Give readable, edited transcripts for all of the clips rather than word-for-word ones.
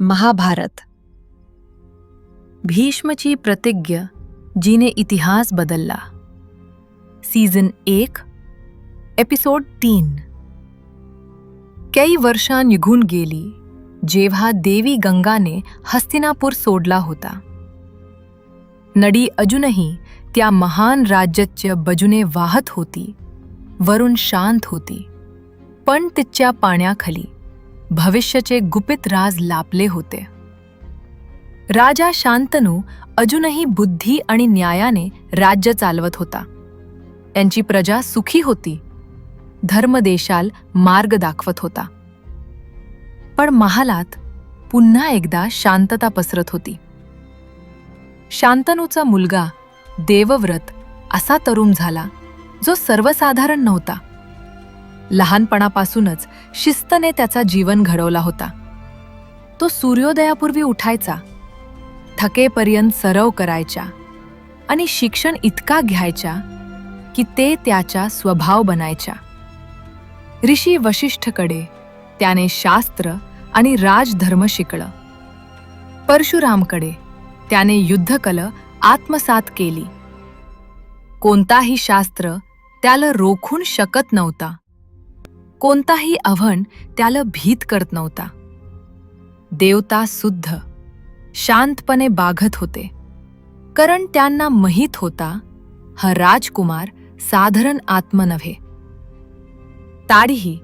महाभारत. भीष्मची प्रतिज्ञा जिने इतिहास बदलला. Season 1 episode 3. काही वर्षां निघून गेली जेव्हा देवी गंगाने हस्तिनापूर सोडला होता. नदी अजूनही त्या महान राज्याच्या बाजूने वाहत होती. वरून शांत होती, पण तिच्या पाण्याखाली भविष्याचे गुपित राज लापले होते. राजा शांतनू अजूनही बुद्धी आणि न्यायाने राज्य चालवत होता. त्यांची प्रजा सुखी होती. धर्मदेशाल मार्ग दाखवत होता. पण महालात पुन्हा एकदा शांतता पसरत होती. शांतनूचा मुलगा देवव्रत असा तरुण झाला जो सर्वसाधारण नव्हता. लहानपणापासूनच शिस्तने त्याचा जीवन घडवला होता. तो सूर्योदयापूर्वी उठायचा, थकेपर्यंत सराव करायचा आणि शिक्षण इतका घ्यायचा की ते त्याचा स्वभाव बनायचा. ऋषी वशिष्ठकडे त्याने शास्त्र आणि राजधर्म शिकलं. परशुरामकडे त्याने युद्धकला आत्मसात केली. कोणताही शास्त्र त्याला रोखून शकत नव्हता. कोणताही आव्हान त्याला भीत करत नव्हता. देवता सुद्धा शांतपणे बागत होते, कारण त्यांना माहीत होता हा राजकुमार साधारण आत्मा नव्हे. तारीही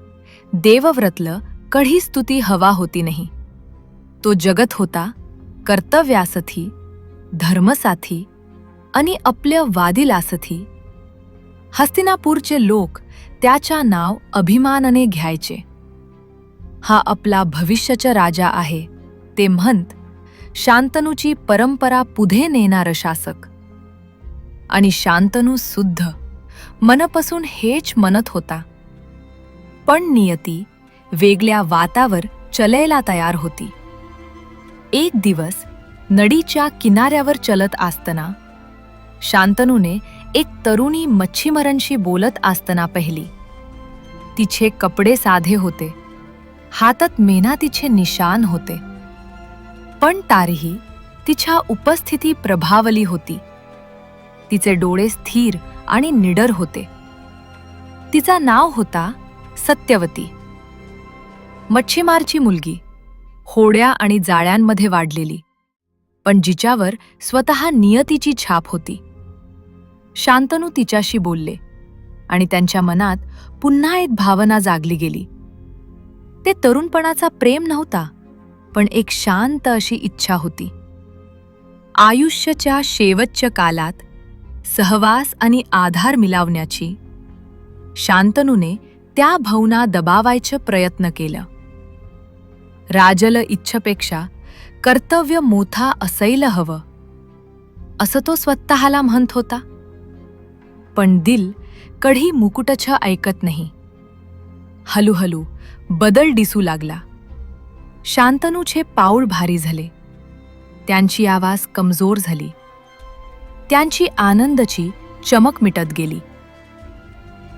देवव्रतला कधी स्तुती हवा होती नाही. तो जगत होता कर्तव्यासाठी, धर्मसाठी आणि आपल्या वादिलासाठी. हस्तिनापूरचे लोक त्याच्या नाव अभिमानाने घ्यायचे. हा आपला भविष्याचा राजा आहे ते म्हणत. शांतनूची परंपरा पुढे नेणारा शासक. आणि शांतनू सुद्धा मनापासून हेच म्हणत होता. पण नियती वेगळ्या वातावर चलायला तयार होती. एक दिवस नदीच्या किनाऱ्यावर चलत असताना शांतनूने एक तरुणी मच्छीमारांशी बोलत असताना पाहिली. तिचे कपडे साधे होते, हातात मेहनतीचे निशाण होते, पण तारीही तिच्या उपस्थिती प्रभावली होती. तिचे डोळे स्थिर आणि निडर होते. तिचा नाव होता सत्यवती. मच्छीमारची मुलगी, होड्या आणि जाळ्यांमध्ये वाढलेली, पण जिच्यावर स्वतः नियतीची छाप होती. शांतनू तिच्याशी बोलले आणि त्यांच्या मनात पुन्हा एक भावना जागली गेली. ते तरुणपणाचा प्रेम नव्हता, पण एक शांत अशी इच्छा होती. आयुष्याच्या शेवटच्या काळात सहवास आणि आधार मिळवण्याची. शांतनूने त्या भावना दबावायचा प्रयत्न केला. राजल इच्छेपेक्षा कर्तव्य मोठा असायला हवं असं तो स्वतःला म्हणत होता. पण दिल कधी मुकुटाच्या ऐकत नाही. हळूहळू बदल दिसू लागला. शांतनूचे पाऊल भारी झाले. त्यांची आवाज कमजोर झाली. त्यांची आनंदाची चमक मिटत गेली.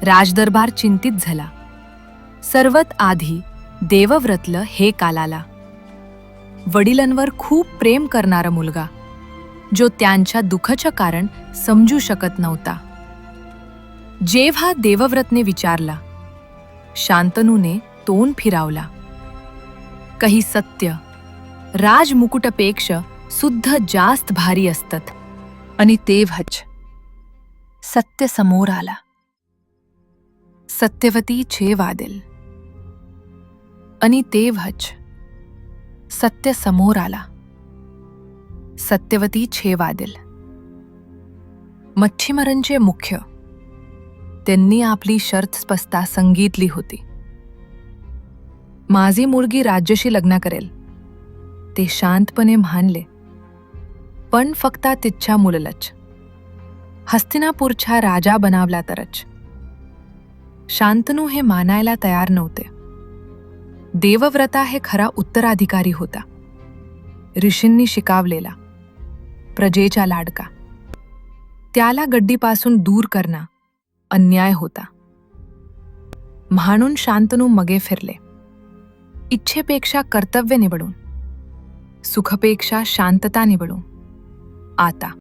राजदरबार चिंतित झाला. सर्वात आधी देवव्रतला हे कालाला. वडिलांवर खूप प्रेम करणारा मुलगा, जो त्यांच्या दुःखाचं कारण समजू शकत नव्हता. जेव्हा देवव्रतने विचारला, शांतनूने तोंड फिरावला. काही सत्य राजमुकुटापेक्षा सुद्धा जास्त भारी असतात. आणि तेव्हाच सत्य समोर आला. सत्यवतीचे वादल. आणि तेव्हाच सत्य समोर आला. सत्यवतीचे वादल. मच्छीमारांचे मुख्य. त्यांनी आपली शर्त स्पष्ट सांगितली होती. माझी मुलगी राज्याशी लग्न करेल, ते शांतपणे मानले, पण फक्त तिच्या मुलालाच. हस्तिनापूरचा राजा बनावला तरच. शांतनू हे मानायला तयार नव्हते. देवव्रता हे खरा उत्तराधिकारी होता. ऋषींनी शिकवलेला, प्रजेचा लाडका. त्याला गड्डीपासून दूर करणं अन्याय होता. म्हणून शांतनू मगे फिरले. इच्छेपेक्षा कर्तव्य निवडून. सुखपेक्षा शांतता निवडू. आता